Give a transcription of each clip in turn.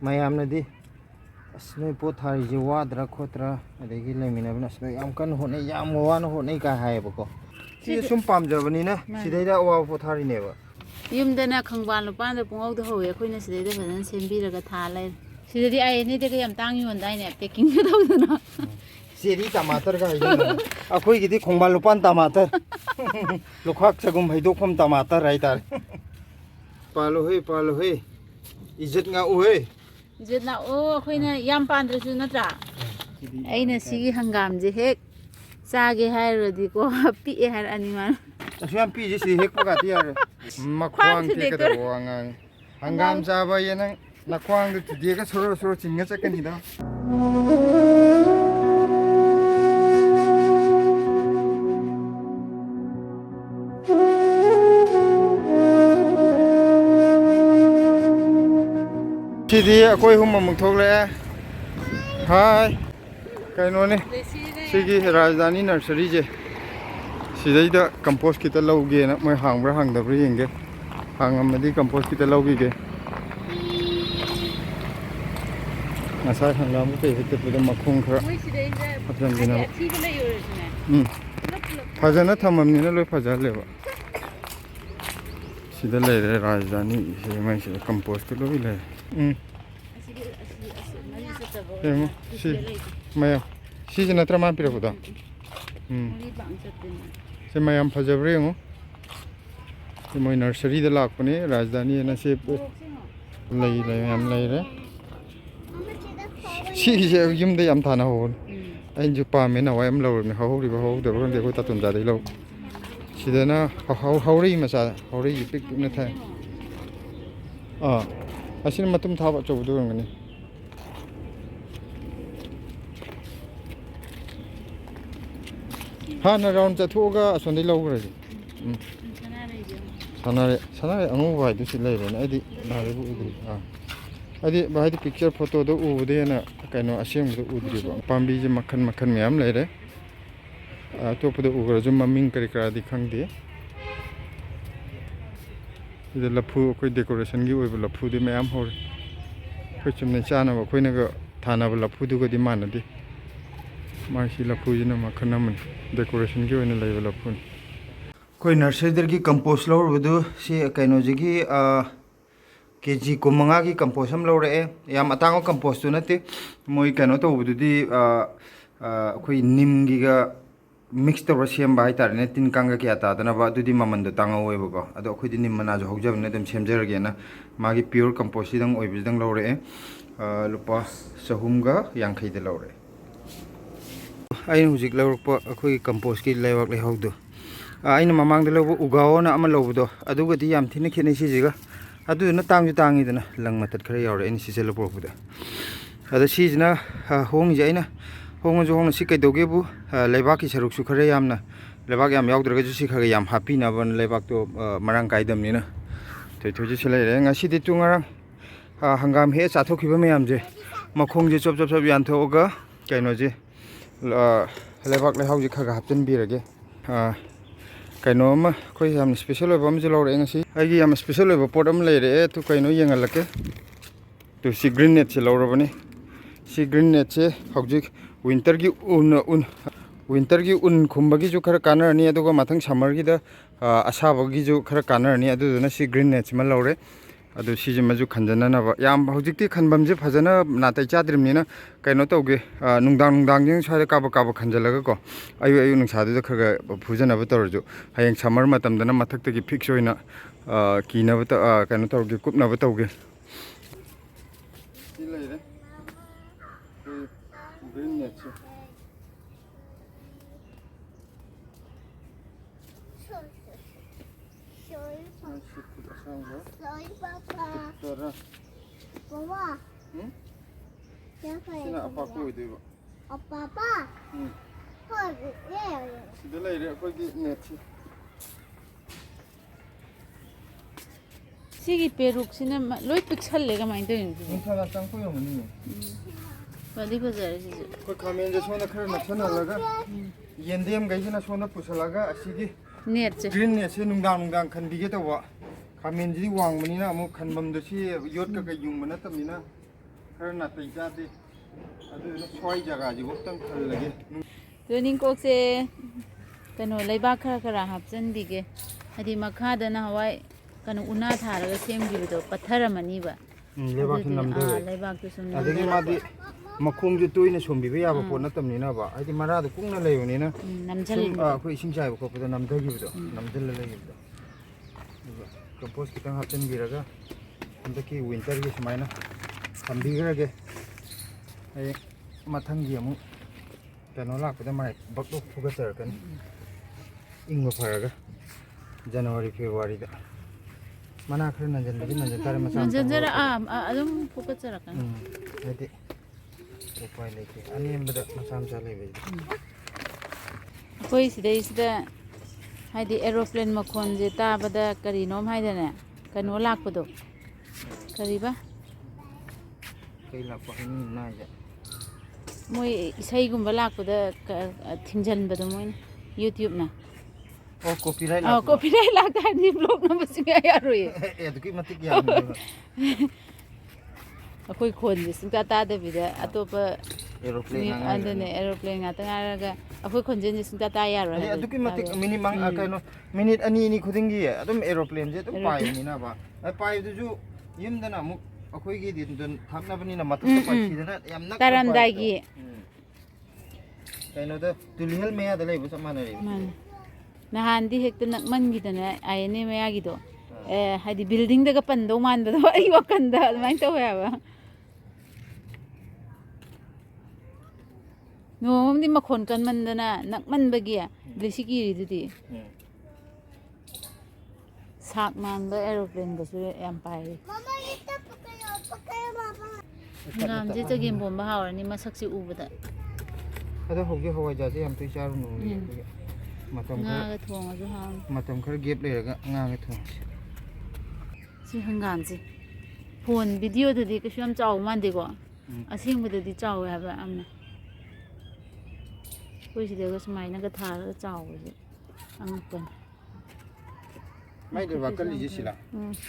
mayamnadi asnoi pot thari je wadra khotra adegi lemina bna asnoi yam kan honai yam wana honai ka haibako si sum pamjabani na sidaida wa pot thari neba yumdana khangban lupan da pungau da hoye khoina sidaida phajan sembiraga tha lai sidadi ai ni de yam tang yon dai ne packing da dawdana seri tamatar ga haidana akhoi gidi khongban lupan tamatar lokhak sagum haidok pham tamatar rai tar palo he इज्जत nga uhe इज्जत ना ओ खोइना याम पान्द्रसु नत्रा आइना सिगी हंगाम जे हेक चागे हाइरदि को पि ए हार अनिमान असु याम पि जे सि हेक पगाति यार मख्वांग के कदा वांगां हंगाम जाबा येना नख्वांग दु तुदे का सोरो सोरो चिंगा चकनि दा Sidi akoi hum mamuk thokle hai kaino ne sigi rajdhani nursery je sidai da compost kita lauge na moi hangbra hangdabra yenge hangamadi compost kita lauge ge nasa hangam ke hete puda makhung khara atran dina phajana thamamni na loi phajale ba sida le rajdhani se mai se compost loi le si mayam si je natra man pira buda se mayam phajabre ngo se moi nursery da lak pane rajdhani na se lai yam lai re si je yum da yam thana ho ai ju pa me na wa yam lo me ho ri ba ho da ron de ko ta tum da dei lo si da na ho ri ma sa ho ri pik na tha asin matum thaba chobudu ngani ha na round cha thoga asondai logra ji sanare angu wai du silai re na adi na re bu udri adi bai di picture photo do ude na kaino asem du udri ba pambi ji makhan makhan myam lai re to pu do ugra ju maming kari kara di khangde ida lapu koi decoration gi oi lapu di mayam hor koi chumne chana ba koi na ga thana ba lapu du ga di manadi ma si lapu ji na makhan man decoration gi oina lai ba lapu koi nursery der gi compost lor bu si kaino ji gi kg kumanga gi compost am lor e yam atango compost tu na te moi kaino to bu di koi nim gi ga mix to sem bai tar ne tin kanga kya ta na ba du di maman do tanga oi ba ado khoi di nim mana jo hojab ne dem semjer ge na magi pure compost dang oi bi dang lore lupa sahum ga yang khai de lore ai nu jik lor pa khoi compost ki lewak le hog do ai na mamang de lo ugao na ama lo do adu ga di yam thin khene si ji ga adu na tang ju tangi de na lang matat khare yore ni si selo pro bu da ada si jina hong ji ai na hong jo hong si kai doge bu leibak ki saruk su khare yam na leibak yam yauk droga ju si khage yam happy na ban leibak to marang kai dam ni na thoi thoi ji selai re nga si di tu ngarang hangam he cha thokhi ba me yam je makhong je chop chop chop yan tho ga kaino je leibak le hau ji khaga hapchen bi rage kaino ma khoi yam special oi bam je lo re nga si ai gi yam special oi ba pot am le re tu kaino yengal lake tu si green net che lo ro bani si green net che hojik winter gi un khumba gi ju khara kanar ni aduga mathang summer gi da asaba gi ju khara kanar ni adu na si green net ma lore adu si je ma ju khanjana na ba yam hojik ti khanbam je phajana na tai chadrim ni na kaino toge nungdang jing sa ka ba khanjala ga ko ayu nungsa du khara phujana ba tor ju hayeng summer matam da na mathak te gi fix hoina ki na ba ta kaino tor gi kup na ba toge green net Papa. sina apa ko ide ba Papa. sida lai re ko gi net सिगी पेरुक सिने लोइ pixel लेगा mine तो इन insala tang ko yo mani बदी बजार से ko khamen je sona khara na chana laga yendem gai jina sona pusalaga asigi net से green net se nungdang khan bi ge to wa khamen ji wang mani na amu khanbam do si yot ka yung mana tamni na खर नाते जाते अदुना सोई जगह जी गोतंग खल लगे ꯇꯨꯅꯤꯡꯀꯣꯛ ꯁꯦ ꯀꯩꯅꯣ ꯂꯩꯕꯥꯛ ꯈꯔ ꯍꯥꯞꯆꯟꯕꯤꯒꯦ ꯍꯥꯏꯗꯤ ꯃꯈꯥꯗꯅ ꯍꯋꯥꯏ ꯀꯩꯅꯣ ꯎꯅꯥ ꯊꯥꯔꯒ ꯁꯦꯝꯈꯤꯕꯗꯣ ꯄꯠꯊꯔꯝꯃꯅꯤꯕ लेबाक नमदे ꯂꯩꯕꯥꯛꯇꯨ ꯁꯨꯝ अदगी मादी मखोंग जो तोइने सोमबिबे याबा पोट नतमनिना बा आदि मराद कुंगना लेयोनिना नमझल अखोइ इसिंग चाइबो खोपदा नमदगिबदो नमजल लेगिबदो कंपोस्ट कितंग हापचन बिरगा हंदकी विंटर की समायना थंबिगरगे ए मथंगी अमु कनो लाकदा माइ बकलो फुगचरकन इंगो फरगा जनवरी फेब्रुवारी दा मना खर नंजन तारे मसा नंजनजरा अदुम फुगचरकन हाइदि उपाय लेके अनेमबदा मसा मसा लेबे ꯑꯩꯈꯣꯏ ꯁꯤꯗꯩꯁꯤꯗ ꯍꯥꯏꯗꯤ ꯑꯦꯔꯣꯄ꯭ꯂꯦꯟ ꯃꯈꯣꯟꯁꯦ ꯇꯥꯕꯗ ꯀꯔꯤꯅꯣꯝ ꯍꯥꯏꯗꯅꯦ ꯀꯩꯅꯣ ꯂꯥꯛꯄꯗꯣ ꯀꯔꯤꯕ कई लापा हनी नाजे ꯃꯣꯏ ꯏꯁꯩꯒꯨꯝꯕ ꯂꯥꯛꯄꯗ ꯊꯤꯡꯖꯟꯕꯗꯣ ꯃꯣꯏꯅ ꯌꯨꯇ꯭ꯌꯨꯕꯅ ओ कॉपीराइट लापा ꯀꯣꯄꯤꯔꯥꯏꯠ ꯂꯥꯛꯇꯥꯔꯗꯤ ꯕ꯭ꯂꯣꯛ ꯅꯝꯕ ꯁꯨꯡꯌꯥ ꯌꯥꯔꯣꯏꯌꯦ एदुकी मतिक याम ꯑꯩꯈꯣꯏ ꯈꯣꯟꯁꯦ ꯁꯨꯡꯇꯥ ꯇꯥꯗꯕꯤꯗ ꯑꯇꯣꯞꯄ एरोप्लेन ꯑꯗꯨꯅꯦ ꯑꯦꯔꯣꯄ꯭ꯂꯦꯟ ꯉꯥꯛꯇ ꯉꯥꯏꯔꯒ ꯑꯩꯈꯣꯏ ꯈꯣꯟꯖꯦꯜꯁꯦ ꯁꯨꯡꯇꯥ ꯇꯥ ꯌꯥꯔꯣꯏ ꯍꯥꯏꯕ अदुकी मतिक मिनिट मंग कनो मिनिट अनि नि खुदिंगी अदुम एरोप्लेन जे तो पाइनिना बा पाइदुजु यमदना अमु अखोइगी दिन थाकनबनिना मथक पाइसिदना याम नक ꯇꯥꯔꯝꯗꯥꯏꯒꯤ कनो द तुलिहल मेया द लेबु समानरी ꯅꯍꯥꯟꯗꯤ ꯍꯦꯛꯇ ꯅꯛꯃꯟꯈꯤꯗꯅ ꯑꯥꯏ ꯑꯦꯟ ꯑꯦ ꯃꯌꯥꯒꯤꯗꯣ ꯍꯥꯏꯗꯤ ꯕꯤꯜꯗꯤꯡꯗꯒ ꯄꯟꯗꯧ ꯃꯥꯟꯕꯗꯣ ꯑꯩ ꯋꯥꯈꯟꯗ ꯑꯗꯨꯃꯥꯏꯅ ꯇꯧꯋꯦ ꯍꯥꯏꯕ ꯅꯣꯡꯃꯗꯤ ꯃꯈꯣꯟ ꯀꯟꯃꯟꯗꯅ ꯅꯛꯃꯟꯕꯒꯤ ꯂꯤꯁꯤ ꯀꯤꯔꯤꯗꯨꯗꯤ ꯁꯥꯛ ꯃꯥꯟꯕ ꯑꯦꯔꯣꯄ꯭ꯂꯦꯟꯒꯁꯨ ꯌꯥꯝ ꯄꯥꯏꯔꯤ Mama, ito pagkayo, mama. ꯍꯪꯒꯥꯝꯁꯦ ꯆꯒꯦꯝꯄꯣꯝꯕ ꯍꯥꯎꯔꯅꯤ ꯃꯁꯛꯁꯦ ꯎꯕꯗ अदो होगे हवाई जाजे हम तो चारू नु ꯉꯥꯒ ꯊꯣꯡꯉꯁꯨ ꯍꯥꯎꯅꯤ मतम खर गेप लेरगा ngang थोंग ꯁꯤ ꯍꯪꯒꯥꯝꯁꯦ ꯐꯣꯟ ꯚꯤꯗꯤꯑꯣꯗꯗꯤ ꯀꯩꯁꯨ ꯌꯥꯝ ꯆꯥꯎꯕ ꯃꯥꯟꯗꯦꯀꯣ ꯑꯁꯦꯡꯕꯗꯗꯤ ꯆꯥꯎꯋꯦ ꯍꯥꯏꯕ ꯌꯥꯝꯅ ꯑꯩꯈꯣꯏ ꯁꯤꯗꯒ ꯁꯨꯃꯥꯏꯅꯒ ꯊꯥꯔꯒ ꯆꯥꯎꯕꯁꯦ ꯑꯉꯛꯄꯅꯤ माइ दरबा कल लिजे सिला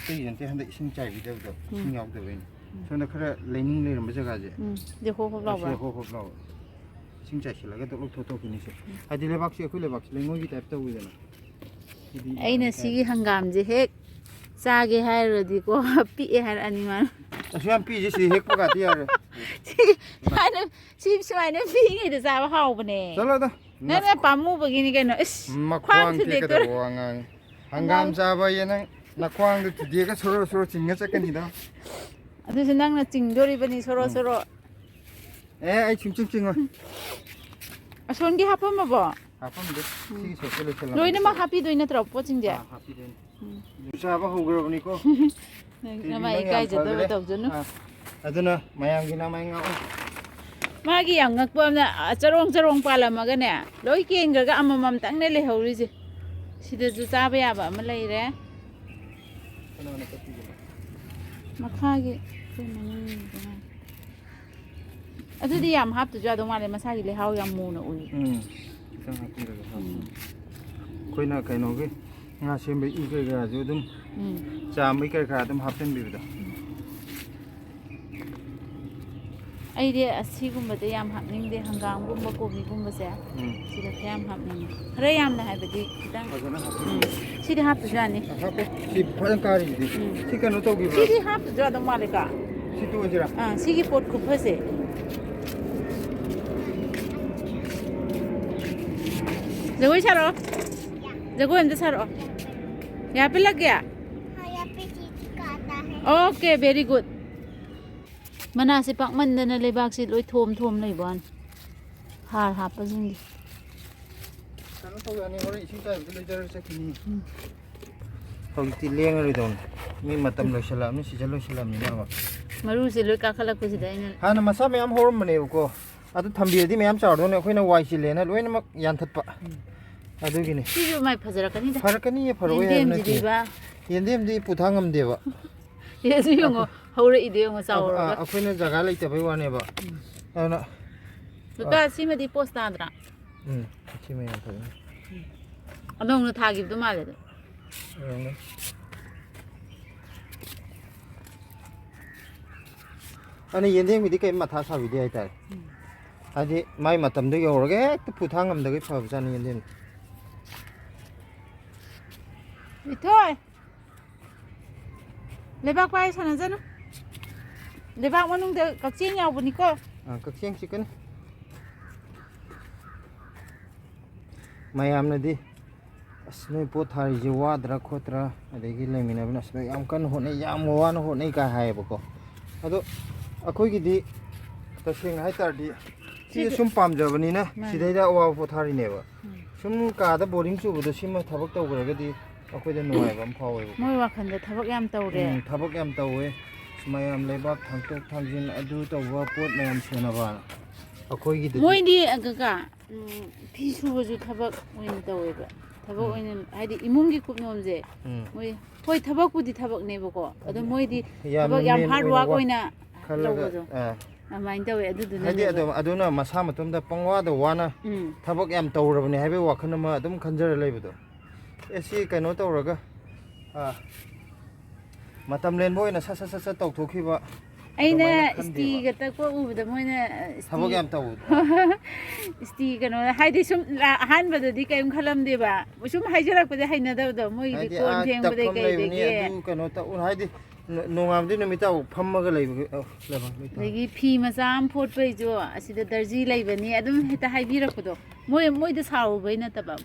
तै जंते हंदा इसिंग चाइ बिदबदो इसिंग यावदबैन सोना खरा लेनिंग लेरम जगा जे जे हो हो लाउबा हो हो लाउ इसिंग चाइ सिलागा तो लोक थोथो किनिसे हादि लेबाक से अखुइ लेबाक लेंगोगी टाइप तौइदना ꯑꯩꯅ ꯁꯤꯒꯤ ꯍꯪꯒꯥꯝꯁꯦ ꯍꯦꯛ ꯆꯥꯒꯦ ꯍꯥꯏꯔꯗꯤꯀꯣ ꯄꯤꯛꯑꯦ ꯍꯥꯏꯔꯛꯑꯅꯤ ꯃꯥꯅ असुयाम पीजे सि हेक पगाति यार ꯁꯨꯃꯥꯏꯅ ꯄꯤꯉꯩꯗ ꯆꯥꯕ ꯍꯥꯎꯕꯅꯦ चलो दा ꯅꯪꯅ ꯄꯥꯝꯃꯨꯕꯒꯤꯅꯤ ꯀꯩꯅꯣ ꯏꯁ मख्वांग के कदो वांगांग हंगाम जाबा ये नंग नख्वांग दु तुदेगा सोरो सोरो चिंगा चकनी दा ꯑꯗꯨꯁꯨ ꯅꯪꯅ ꯆꯤꯡꯗꯣꯔꯤꯕꯅꯤ ꯁꯣꯔꯣ ꯁꯣꯔꯣ ए आई चिंग चिंग चिंग ꯑꯁꯣꯟꯒꯤ ꯍꯥꯞꯄꯝꯃꯕꯣ हापम दे सी सोकेले चला ꯂꯣꯏꯅꯃꯛ ꯍꯥꯞꯄꯤꯗꯣꯏ ꯅꯠꯇ꯭ꯔꯣ ꯄꯣꯠꯁꯤꯡꯁꯦ हापी दे चाबा होग्रबनी को ꯅꯃꯥ ꯏꯀꯥꯏꯖꯗꯕ ꯇꯧꯖꯅꯨ अदुना मयांगी ना माइंगा ꯃꯥꯒꯤ ꯌꯥꯝ ꯉꯛꯄ ꯑꯃꯅ ꯆꯔꯣꯡ ꯆꯔꯣꯡ ꯄꯥꯜꯂꯝꯃꯒꯅꯦ ꯂꯣꯏ ꯀꯦꯟꯈ꯭ꯔꯒ ꯑꯃꯃꯝꯇꯪꯅꯦ ꯂꯩꯍꯧꯔꯤꯁꯦ ꯁꯤꯗꯁꯨ ꯆꯥꯕ ꯌꯥꯕ ꯑꯃ ꯂꯩꯔꯦ ꯃꯈꯥꯒꯤ ꯑꯗꯨꯗꯤ ꯌꯥꯝ ꯍꯥꯞꯇꯁꯨ ꯌꯥꯗꯧ ꯃꯥꯜꯂꯦ ꯃꯁꯥꯒꯤ ꯂꯩꯍꯥꯎ ꯌꯥꯝ ꯃꯨꯅ ꯎꯏ खितंग हापिरगा Koyna कइनोगे nga sembe i ke ga ju dum chambai ke kha dum hapten bibida ꯑꯩꯗꯤ ꯑꯁꯤꯒꯨꯝꯕꯗ ꯌꯥꯝ ꯍꯥꯞꯅꯤꯡꯗꯦ ꯍꯪꯒꯥꯝꯒꯨꯝꯕ ꯀꯣꯕꯤꯒꯨꯝꯕꯁꯦ ꯁꯤꯗ ꯈꯔ ꯌꯥꯝ ꯍꯥꯞꯅꯤꯡꯉꯦ ꯈꯔ ꯌꯥꯝꯅ ꯍꯥꯏꯕꯗꯤ ꯈꯤꯇꯪ ꯁꯤꯗꯤ ꯍꯥꯞꯄꯁꯨ ꯌꯥꯅꯤ hape si phajan kari di si kano to gi ꯁꯤꯗꯤ ꯍꯥꯞꯄꯁꯨ ꯌꯥꯗꯧ ꯃꯥꯜꯂꯦꯀꯣ si to jira ꯁꯤꯒꯤ ꯄꯣꯠ ꯈꯨꯐꯁꯦ ꯖꯒꯣꯏ ꯁꯥꯔꯛꯑꯣ ꯖꯒꯣꯏ ꯑꯝꯇ ꯁꯥꯔꯛꯑꯣ ꯌꯥꯄꯤꯜꯂꯛꯀꯦ हाँ, यहाँ पे चीज़ का आता है। ꯑꯣꯀꯦ ꯚꯦꯔꯤ ꯒꯨꯗ ꯃꯅꯥꯁꯦ ꯄꯥꯛꯃꯟꯗꯅ ꯂꯩꯕꯥꯛꯁꯦ ꯂꯣꯏ ꯊꯣꯝ ꯊꯣꯝ ꯂꯩꯕ ꯋꯥꯅꯤ ꯍꯥꯔ ꯍꯥꯞꯄꯁꯤꯡꯗꯤ kano to yani hore ising tai bi lejar chakini hauti lengari don mi matam loisala mi sijalo sala mi na ꯃꯔꯨꯁꯦ ꯂꯣꯏ ꯀꯥꯈꯠꯂꯛꯄꯁꯤꯗ ꯑꯩꯅ hana masa mayam horum mane ko adu thambirdi mayam chawdone khoina wai silena loinamak yanthatpa adugini ꯁꯤꯁꯨ ꯃꯥꯏ ꯐꯖꯔꯛꯀꯅꯤꯗ farakani ye faroi ꯌꯦꯟꯗꯦꯝꯁꯤꯗꯤꯕ yendemdi puthangam deba ꯁꯤꯁꯨ ꯌꯦꯡꯉꯣ ꯍꯧꯔꯛꯏꯗꯣ ꯌꯦꯡꯉꯣ ꯆꯥꯎꯔꯒ ꯑꯩꯈꯣꯏꯅ ꯖꯒꯥ ꯂꯩꯇꯕꯩ ꯋꯥꯅꯦꯕ ꯑꯗꯨꯅ ꯂꯨꯀꯥ ꯁꯤꯃꯗꯤ ꯄꯣꯁ ꯇꯥꯗ꯭ꯔꯥ ꯁꯤ ꯃꯌꯥꯝ ꯐꯖꯅ ꯑꯅꯧꯅ ꯊꯥꯈꯤꯕꯗꯣ ꯃꯥꯜꯂꯦꯗ ꯑꯅ ꯌꯦꯟꯗꯦꯝꯒꯤꯗꯤ ꯀꯩ ꯃꯊꯥ ꯁꯥꯕꯤꯗꯦ ꯍꯥꯏꯇꯥꯔꯦ ꯍꯥꯏꯗꯤ ꯃꯥꯏ ꯃꯇꯝꯗꯣ ꯌꯧꯔꯒ ꯍꯦꯛꯇ ꯄꯨꯊꯥꯡ ꯉꯝꯗꯒꯩ ꯐꯕꯖꯥꯠꯅꯤ ꯌꯦꯟꯗꯦꯝ ꯏꯊꯣꯏ ꯂꯩꯕꯥꯛ ꯄꯥꯏ ꯁꯥꯟꯅꯖꯅꯨ ꯂꯩꯕꯥꯛ ꯃꯅꯨꯡꯗ ꯀꯛꯆꯤꯡ ꯌꯥꯎꯕꯅꯤꯀꯣ ꯀꯛꯆꯤꯡ ꯆꯤꯛꯀꯅꯤ ꯃꯌꯥꯝꯅꯗꯤ ꯑꯁ ꯅꯣꯏ ꯄꯣꯠ ꯊꯥꯔꯤꯁꯦ ꯋꯥꯗ꯭ꯔꯥ ꯈꯣꯠꯇ꯭ꯔꯥ ꯑꯗꯒꯤ ꯂꯩꯃꯤꯟꯅꯕꯅ ꯑꯁ ꯌꯥꯝ ꯀꯟꯅ ꯍꯣꯠꯅꯩ ꯌꯥꯝ ꯋꯥꯅ ꯍꯣꯠꯅꯩ ꯀꯥꯏ ꯍꯥꯏꯌꯦꯕꯀꯣ ꯑꯗꯣ ꯑꯩꯈꯣꯏꯒꯤꯗꯤ ꯇꯁꯦꯡꯅ ꯍꯥꯏꯇꯥꯔꯗꯤ ꯁꯤꯁꯦ ꯁꯨꯝ ꯄꯥꯝꯖꯕꯅꯤꯅ ꯁꯤꯗꯩꯗ ꯑꯋꯥꯕ ꯄꯣꯊꯥꯔꯤꯅꯦꯕ ꯁꯨꯝ ꯀꯥꯗ ꯕꯣꯔꯤꯡ ꯆꯨꯕꯗꯣ ꯁꯤꯃ ꯊꯕꯛ ꯇꯧꯈ꯭ꯔꯒꯗꯤ ꯑꯩꯈꯣꯏꯗ ꯅꯨꯡꯉꯥꯏꯕ ꯑꯃ ꯐꯥꯎꯋꯦꯕ ꯃꯣꯏ ꯋꯥꯈꯜꯗ ꯊꯕꯛ ꯌꯥꯝ ꯇꯧꯔꯦ ꯊꯕꯛ ꯌꯥꯝ ꯇꯧꯋꯦ ꯃꯌꯥꯝ ꯂꯩꯕꯥꯛ ꯊꯥꯡꯇꯣꯛ ꯊꯥꯡꯖꯤꯟ ꯑꯗꯨ ꯇꯧꯕ ꯄꯣꯠ ꯃꯌꯥꯝ ꯁꯦꯟꯅꯕ ꯑꯩꯈꯣꯏꯒꯤꯗꯗꯤ ꯃꯣꯏꯗꯤ ꯀꯀꯥ ꯐꯤ ꯁꯨꯕꯁꯨ ꯊꯕꯛ ꯑꯣꯏꯅ ꯇꯧꯋꯦꯕ ꯊꯕꯛ ꯑꯣꯏꯅ ꯍꯥꯏꯗꯤ ꯏꯃꯨꯡꯒꯤ ꯀꯨꯞꯅꯣꯝꯁꯦ ꯃꯣꯏ ꯍꯣꯏ ꯊꯕꯛꯄꯨꯗꯤ ꯊꯕꯛꯅꯦꯕꯀꯣ ꯑꯗꯣ ꯃꯣꯏꯗꯤ ꯊꯕꯛ ꯌꯥꯝ ꯍꯥꯔꯠ ꯋꯥꯔꯛ ꯑꯣꯏꯅ ꯂꯧꯕꯗꯣ ꯑꯗꯨꯃꯥꯏꯅ ꯇꯧꯋꯦ ꯑꯗꯨꯗꯨꯅ ꯍꯥꯏꯗꯤ ꯑꯗꯨꯅ ꯃꯁꯥ ꯃꯇꯣꯝꯗ ꯄꯪꯋꯥꯗ ꯋꯥꯅ ꯊꯕꯛ ꯌꯥꯝ ꯇꯧꯔꯕꯅꯦ ꯍꯥꯏꯕꯒꯤ ꯋꯥꯈꯜ ꯑꯃ ꯑꯗꯨꯝ ꯈꯟꯖꯔ ꯂꯩꯕꯗꯣ ꯁꯤ ꯀꯩꯅꯣ ꯇꯧꯔꯒ ꯃꯇꯝ ꯂꯦꯟꯕ ꯑꯣꯏꯅ ꯁꯠ ꯁꯠ ꯁꯠ ꯁꯠ ꯇꯧꯊꯣꯛꯈꯤꯕ ꯑꯩꯅ ꯏꯁꯇꯤꯒ ꯇꯛꯄ ꯎꯕꯗ ꯃꯣꯏꯅ ꯊꯕꯛ ꯌꯥꯝ ꯇꯧ ꯏꯁꯇꯤ ꯀꯩꯅꯣ ꯍꯥꯏꯗꯤ ꯁꯨꯝ ꯑꯍꯥꯟꯕꯗꯗꯤ ꯀꯔꯤꯝ ꯈꯜꯂꯝꯗꯦꯕ ꯁꯨꯝ ꯍꯥꯏꯖꯔꯛꯄꯗ ꯍꯩꯅꯗꯕꯗꯣ ꯃꯣꯏꯒꯤꯗꯤ ꯀꯣꯟ ꯐꯦꯡꯕꯗꯩ ꯀꯩꯗꯒꯤ ꯑꯗꯨ ꯀꯩꯅꯣ ꯇꯧ ꯍꯥꯏꯗꯤ ꯅꯣꯡꯉꯥꯟꯕꯗꯩ ꯅꯨꯃꯤꯠꯇꯥꯐꯥꯎ ꯐꯝꯃꯒ ꯂꯩꯕ ꯑꯗꯒꯤ ꯐꯤ ꯃꯆꯥ ꯑꯃ ꯐꯣꯠꯄꯩꯁꯨ ꯑꯁꯤꯗ ꯗꯔꯖꯤ ꯂꯩꯕꯅꯤ ꯑꯗꯨꯝ ꯍꯦꯛꯇ ꯍꯥꯏꯕꯤꯔꯛꯄꯗꯣ ꯃꯣꯏꯗ ꯁꯥꯎꯔꯨꯕꯩ ꯅꯠꯇꯕ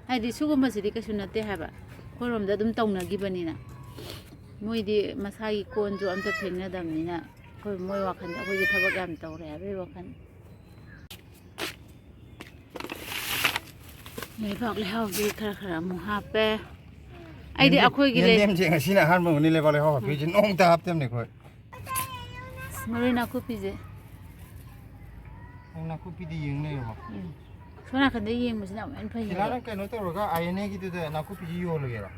ꯍꯥꯏꯗꯤ ꯁꯤꯒꯨꯝꯕꯁꯤꯗꯤ ꯀꯩꯁꯨ ꯅꯠꯇꯦ ꯍꯥꯏꯕ ꯑꯩꯈꯣꯏꯔꯣꯝꯗ ꯑꯗꯨꯝ ꯇꯧꯅꯈꯤꯕꯅꯤꯅ ꯃꯣꯏꯗꯤ ꯃꯁꯥꯒꯤ ꯀꯣꯟꯁꯨ ꯑꯝꯇ ꯐꯦꯡꯅꯗꯕꯅꯤ나 ꯃꯣꯏ ꯋꯥꯈꯜꯗ ꯑꯩꯈꯣꯏꯗꯤ ꯊꯕꯛ ꯌꯥꯝ ꯇꯧꯔꯦ ꯍꯥꯏꯕꯒꯤ ꯋꯥꯈꯜ ꯂꯩꯕꯥꯛ ꯂꯩꯍꯥꯎꯁꯤ ꯈꯔ ꯑꯃꯨꯛ ꯍꯥꯞꯄꯦ ꯑꯩꯗꯤ ꯑꯩꯈꯣꯏꯒꯤ ꯌꯦꯟꯗꯦꯝꯁꯦ ꯉꯁꯤꯅ ꯑꯍꯥꯟꯕꯅꯤ ꯂꯩꯕꯥꯛ ꯂꯩꯍꯥꯎ ꯍꯥꯞꯄꯤꯁꯦ ꯅꯣꯡꯇ ꯍꯥꯞꯇꯕꯅꯤ ꯑꯩꯈꯣꯏ ꯃꯔꯣꯏ ꯅꯥꯀꯨꯞꯄꯤꯁꯦ ꯅꯥꯀꯨꯞꯄꯤꯗꯤ ꯌꯦꯡ ꯂꯩꯔꯕꯣ ꯁꯣꯝ ꯅꯥꯀꯟꯗ ꯌꯦꯡꯕꯁꯤꯅ ꯑꯃꯨꯛ ꯍꯦꯟꯅ ꯐꯩ ꯅꯪ ꯀꯩꯅꯣ ꯇꯧꯔꯒ ꯑꯥꯏꯑꯦꯟꯑꯦꯒꯤꯗꯨꯗ ꯅꯥꯀꯨꯞꯄꯤꯁꯤ ꯌꯣꯜꯂꯒꯦꯔꯣ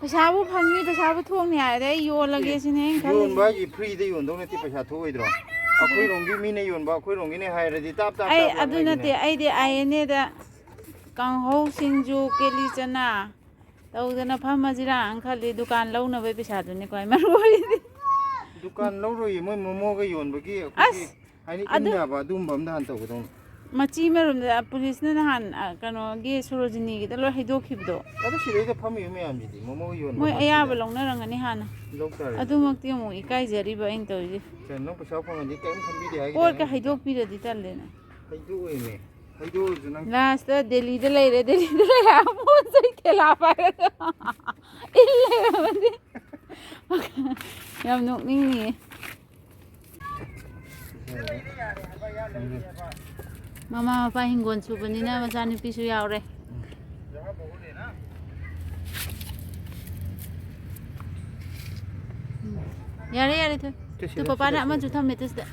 ꯄꯩꯁꯥꯕꯨ ꯐꯪꯅꯤ ꯄꯩꯁꯥꯕꯨ ꯊꯣꯡꯅꯤ ꯍꯥꯏꯔꯗꯤ ꯑꯩ ꯌꯣꯜꯂꯒꯦ ꯁꯤꯅꯦ ꯑꯩꯅ ꯈꯜꯂꯤꯁꯦ ꯌꯣꯟꯕ ꯍꯥꯏꯁꯤ ꯐ꯭ꯔꯤꯗ ꯌꯣꯟꯗꯧ ꯅꯠꯇꯦ ꯄꯩꯁꯥ ꯊꯣꯛꯑꯣꯏꯗ꯭ꯔꯣ ꯑꯩꯈꯣꯏꯔꯣꯝꯒꯤ ꯃꯤꯅ ꯌꯣꯟꯕ ꯑꯩꯈꯣꯏꯔꯣꯝꯒꯤꯅꯦ ꯍꯥꯏꯔꯗꯤ ꯇꯥꯞ ꯑꯩ ꯑꯗꯨ ꯅꯠꯇꯦ ꯑꯩꯗꯤ ꯑꯥꯏꯑꯦꯟꯑꯦꯗ ꯀꯥꯡꯍꯧ ꯁꯤꯡꯖꯨ ꯀꯦꯂꯤ ꯆꯅꯥ ꯇꯧꯗꯅ ꯐꯝꯃꯁꯤꯔꯥꯅ ꯈꯜꯂꯤ ꯗꯨꯀꯥꯟ ꯂꯧꯅꯕꯒꯤ ꯄꯩꯁꯥꯗꯨꯅꯤ ꯈ꯭ꯋꯥꯏ ꯃꯔꯨ ꯑꯣꯏꯔꯤꯗꯤ ꯗꯨꯀꯥꯟ ꯂꯧꯔꯣꯏꯌꯦ ꯃꯣꯏ ꯃꯣꯃꯣꯒ ꯌꯣꯟꯕꯒꯤ ꯑꯩꯈꯣꯏꯒꯤ ꯍꯥꯏꯗꯤ ꯏꯟ ꯌꯥꯕ ꯑꯗꯨꯒꯨꯝꯕ ꯑꯝꯗ ꯍꯥꯟꯅ ꯇꯧꯒꯗꯧꯅꯤ ꯃꯆꯤ ꯃꯔꯨꯝꯗ ꯄꯨꯂꯤꯁꯅ ꯅꯍꯥꯟ ꯀꯩꯅꯣꯒꯤ ꯁꯣꯔꯣꯖꯤꯅꯤꯒꯤꯗ ꯂꯣꯏ ꯍꯩꯗꯣꯛꯈꯤꯕꯗꯣ ꯑꯗꯣ ꯁꯤꯗꯩꯗ ꯐꯝꯃꯤꯕ ꯃꯌꯥꯝꯁꯤꯗꯤ ꯃꯣꯃꯣꯒ ꯌꯣꯟꯕ ꯃꯣꯏ ꯑꯌꯥꯕ ꯂꯧꯅꯔꯝꯒꯅꯤ ꯍꯥꯟꯅ ꯂꯧꯇꯥꯔꯦ ꯑꯗꯨꯃꯛꯇꯤ ꯑꯃꯨꯛ ꯏꯀꯥꯏꯖꯔꯤꯕ ꯑꯩꯅ ꯇꯧꯔꯤꯁꯦ ꯅꯪ ꯄꯩꯁꯥ ꯐꯪꯉꯗꯤ ꯀꯔꯤꯝ ꯈꯟꯕꯤꯗꯦ ꯍꯥꯏꯒꯤꯗꯥꯏꯅꯦ ꯄꯣꯠꯀ ꯍꯩꯗꯣꯛꯄꯤꯔꯗꯤ ꯇꯜꯂꯦꯅ ꯍꯩꯗꯣꯛꯑꯣꯏꯃꯦ ꯍꯩꯗꯣꯛꯑꯁꯨ ꯅꯪ ꯂꯥꯁꯇ ꯗꯦꯜꯂꯤꯗ ꯂꯩꯔꯦ ꯗꯦꯜꯂꯤꯗ ꯂꯩꯔꯒ ꯄꯣꯠ ꯆꯩ ꯊꯦꯂꯥ ꯄꯥꯏꯔꯒ ꯏꯜ ꯂꯩꯔꯝꯃꯗꯤ ꯌꯥꯝ ꯅꯣꯛꯅꯤꯡꯅꯤꯌꯦ ꯃꯃꯥ ꯃꯄꯥ ꯍꯤꯡꯒꯣꯜ ꯁꯨꯕꯅꯤꯅ ꯃꯆꯥꯅꯨꯄꯤꯁꯨ ꯌꯥꯎꯔꯦ ꯌꯥꯔꯦ ꯊꯣꯏ ꯄꯄꯥꯅ ꯑꯃꯁꯨ ꯊꯝꯃꯦ ꯁꯤꯗ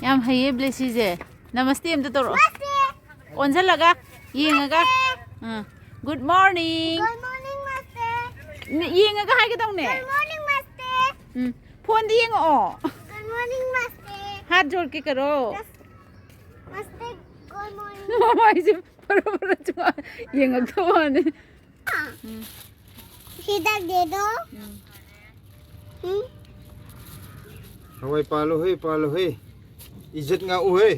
ꯌꯥꯝ ꯍꯩꯌꯦ ꯕ꯭ꯂꯦꯁꯤꯁꯦ ꯅꯃꯁꯇꯦ ꯑꯝꯇ ꯇꯧꯔꯛꯑꯣ ꯑꯣꯟꯁꯤꯜꯂꯒ ꯌꯦꯡꯉꯒ ꯒꯨꯗ ꯃꯣꯔꯅꯤꯡ ꯌꯦꯡꯉꯒ ꯍꯥꯏꯒꯗꯧꯅꯦ ꯐꯣꯟꯗ ꯌꯦꯡꯉꯛꯑꯣ हाथ जोड़ के करो मामा इसे बरोबर चुआ ये ngakthwane सीधा दे दो हवाई पालो हे इज्जत ngau he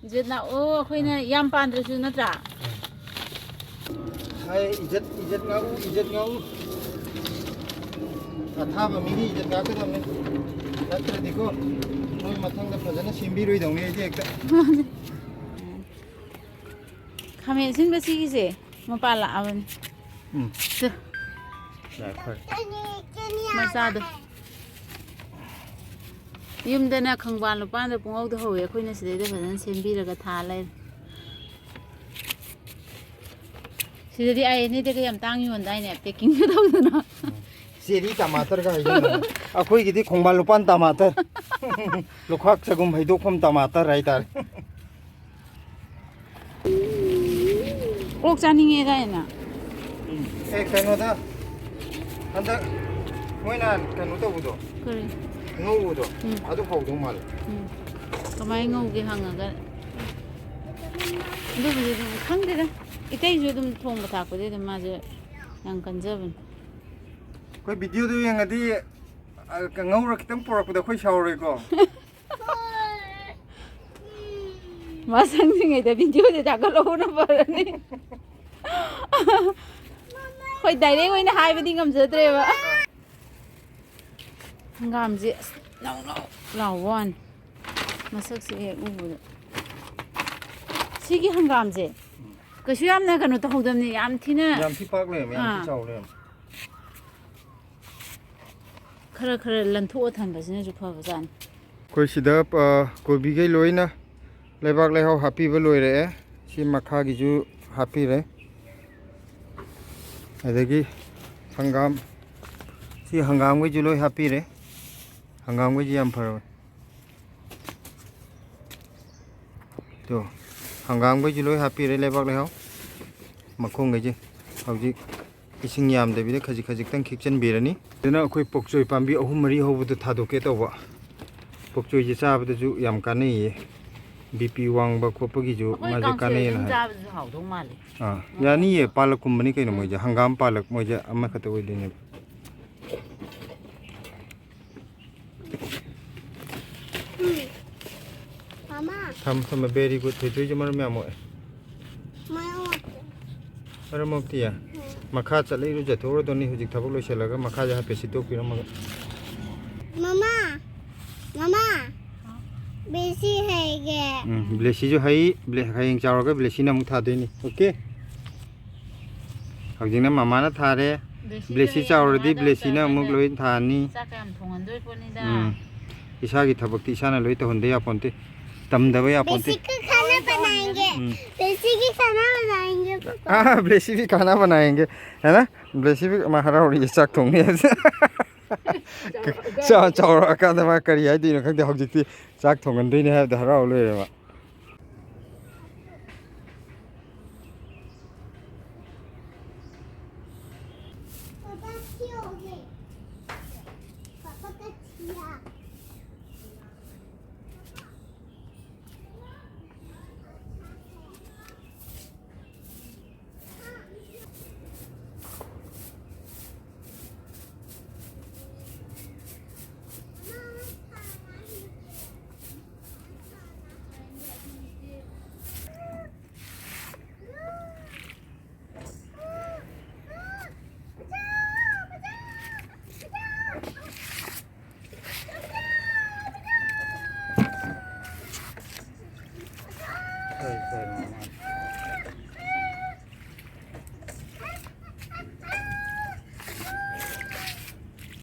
इज्जत ना ओ अखोइना याम पांद्रसु नत्रा हाय इज्जत ngau अथाबा मिगी इज्जत ngakadamne नत्रदिको नोय मथंगदा फजना सिम्बिरोइदौने इदि एकता खामेन सिनबसिगिसे मपा लाआबन मचादो ꯌꯨꯝꯗꯅ ꯈꯪꯕꯥꯟ ꯂꯨꯄꯥꯟꯗ ꯄꯨꯡꯍꯧꯗ ꯍꯧꯋꯦ ꯑꯩꯈꯣꯏꯅ ꯁꯤꯗꯩꯗ ꯐꯖꯅ ꯁꯦꯝꯕꯤꯔꯒ ꯊꯥ ꯂꯩꯔꯦ ꯁꯤꯗꯗꯤ ꯑꯥꯏꯑꯦꯟꯑꯦꯗꯒ ꯌꯥꯝ ꯇꯥꯡ ꯌꯣꯟꯗꯥꯏꯅꯦ ꯄꯦꯛꯀꯤꯡꯒ ꯇꯧꯗꯅ चेरी टमाटर का अखोईगिदी खोंबाल लुपान टमाटर लुखाक सगुम हैदोखम टमाटर हाइतार ओक चानिंगे गायना ए कनोदा अंदा मोइना कनो तबुदो करी ngoudo adu hawdo mal kamai ngouge hangaga ꯑꯗꯨꯕꯨꯗꯤ ꯑꯗꯨꯝ ꯈꯪꯗꯦꯗ ꯏꯇꯩꯁꯨ ꯑꯗꯨꯝ ꯊꯣꯡꯕ ꯊꯥꯛꯄꯗꯤ ꯑꯗꯨꯝ ꯃꯥꯁꯦ ꯌꯥꯝ ꯀꯟꯖꯕꯅꯤ ꯑꯩꯈꯣꯏ ꯚꯤꯗꯤꯑꯣꯗꯨ ꯌꯦꯡꯉꯗꯤ ꯉꯧꯔ ꯈꯤꯇꯪ ꯄꯨꯔꯛꯄꯗ ꯑꯩꯈꯣꯏ ꯁꯥꯎꯔꯣꯏꯀꯣ ꯃꯁꯪꯁꯤꯡꯉꯩꯗ ꯚꯤꯗꯤꯑꯣꯁꯦ ꯊꯥꯒꯠꯂꯛꯎꯅ ꯐꯔꯅꯤ ꯍꯣꯏ ꯗꯥꯏꯔꯦꯛ ꯑꯣꯏꯅ ꯍꯥꯏꯕꯗꯤ ꯉꯝꯖꯗ꯭ꯔꯦꯕ ꯍꯪꯒꯥꯝꯁꯦ ꯑꯁ ꯅꯧ ꯂꯥꯎꯕ ꯋꯥꯅꯤ ꯃꯁꯛꯁꯦ ꯍꯦꯛ ꯎꯕꯗ ꯁꯤꯒꯤ ꯍꯪꯒꯥꯝꯁꯦ ꯀꯩꯁꯨ ꯌꯥꯝꯅ ꯀꯩꯅꯣ ꯇꯧꯍꯧꯗꯕꯅꯤ ꯌꯥꯝ ꯊꯤꯅ ꯌꯥꯝ ꯊꯤ ꯄꯥꯛ ꯂꯩꯔꯝꯃꯦ ꯌꯥꯝ ꯊꯤ ꯆꯥꯎ ꯂꯩꯔꯝꯃꯦ ꯈꯔ ꯂꯟꯊꯣꯛꯑ ꯊꯝꯕꯁꯤꯅꯁꯨ ꯐꯕꯖꯥꯠꯅꯤ ꯑꯩꯈꯣꯏ ꯁꯤꯗ ꯀꯣꯕꯤꯈꯩ ꯂꯣꯏꯅ ꯂꯩꯕꯥꯛ ꯂꯩꯍꯥꯎ ꯍꯥꯞꯄꯤꯕ ꯂꯣꯏꯔꯛꯑꯦ ꯁꯤ ꯃꯈꯥꯒꯤꯁꯨ ꯍꯥꯞꯄꯤꯔꯦ ꯑꯗꯒꯤ ꯍꯪꯒꯥꯝ ꯁꯤ ꯍꯪꯒꯥꯝꯈꯩꯁꯨ ꯂꯣꯏ ꯍꯥꯞꯄꯤꯔꯦ ꯍꯪꯒꯥꯝꯈꯩꯁꯤ ꯌꯥꯝ ꯐꯔꯕꯅꯤ ꯇꯣ ꯍꯪꯒꯥꯝꯈꯩꯁꯨ ꯂꯣꯏ ꯍꯥꯞꯄꯤꯔꯦ ꯂꯩꯕꯥꯛ ꯂꯩꯍꯥꯎ ꯃꯈꯣꯡꯈꯩꯁꯦ ꯍꯧꯖꯤꯛ ꯏꯁꯤꯡ ꯌꯥꯝꯗꯕꯤꯗ ꯈꯖꯤꯛꯇꯪ ꯈꯤꯛꯆꯟꯕꯤꯔꯅꯤ ꯑꯗꯨꯅ ꯑꯩꯈꯣꯏ ꯄꯣꯛꯆꯣꯏ ꯄꯥꯝꯕꯤ 3-4 ꯍꯧꯕꯗꯣ ꯊꯥꯗꯣꯛꯀꯦ ꯇꯧꯕ ꯄꯣꯛꯆꯣꯏꯁꯦ ꯆꯥꯕꯗꯁꯨ ꯌꯥꯝ ꯀꯥꯟꯅꯩꯌꯦ BP ꯋꯥꯡꯕ ꯈꯣꯠꯄꯒꯤꯁꯨ ꯃꯥꯁꯦ ꯀꯥꯟꯅꯩꯌꯦꯅ ꯍꯥꯏ ꯆꯥꯕꯗꯁꯨ ꯍꯥꯎꯗꯧ ꯃꯥꯜꯂꯦ ꯌꯥꯅꯤꯌꯦ ꯄꯥꯂꯛꯀꯨꯝꯕꯅꯤ ꯀꯩꯅꯣ ꯃꯣꯏꯁꯦ ꯍꯪꯒꯥꯝ ꯄꯥꯂꯛ ꯃꯣꯏꯁꯦ ꯑꯃꯈꯛꯇ ꯑꯣꯏꯗꯣꯏꯅꯦꯕ Mama, ꯊꯝꯃꯦ ꯕꯦꯔꯤ ꯒꯨꯗ ꯊꯣꯏꯊꯣꯏꯁꯦ ꯃꯔꯝ ꯌꯥꯝ ꯃꯣꯛꯑꯦ Mama, ꯃꯔꯝ ꯃꯣꯛꯇꯤꯌꯦ ꯃꯈꯥ ꯆꯠꯂ ꯏꯔꯨꯖꯊꯣꯛꯎꯔꯗꯧꯅꯤ ꯍꯧꯖꯤꯛ ꯊꯕꯛ ꯂꯣꯏꯁꯤꯜꯂꯒ ꯃꯈꯥꯁꯦ ꯍꯥꯏꯐꯦꯠ ꯁꯤꯠꯇꯣꯛꯄꯤꯔꯝꯃꯒ Mama, busy है ये. ꯕ꯭ꯂꯦꯁꯤꯁꯨ ꯍꯌꯦꯡ ꯆꯥꯎꯔꯒ ꯕ꯭ꯂꯦꯁꯤꯅ ꯑꯃꯨꯛ ꯊꯥꯗꯣꯏꯅꯤ ꯑꯣꯀꯦ ꯍꯧꯖꯤꯛꯅ ꯃꯃꯥꯅ ꯊꯥꯔꯦ ꯕ꯭ꯂꯦꯁꯤ ꯆꯥꯎꯔꯗꯤ ꯕ꯭ꯂꯦꯁꯤꯅ ꯑꯃꯨꯛ ꯂꯣꯏ ꯊꯥꯅꯤ ꯆꯥꯛ ꯀꯌꯥꯝ ꯊꯣꯡꯍꯟꯗꯣꯏ ꯄꯣꯠꯅꯤꯗ ꯏꯁꯥꯒꯤ ꯊꯕꯛꯇꯤ ꯏꯁꯥꯅ ꯂꯣꯏ ꯇꯧꯍꯟꯗ यापොꯟꯇꯦ तमदबा यापොन्ते बेसी का खाना बनाएंगे. बेसी की खाना बनाएंगे. ब्लेसी भी खाना बनाएंगे है ना ब्लेसी भी हराउरी चाक थोंने चाउरकान मा करी हाइदिनो खंदे हौजिक्ति चाक थोंगनदोइने हाबदा हराउ लोइरेबा पापा अच्छी हो गई. पापा का छिया.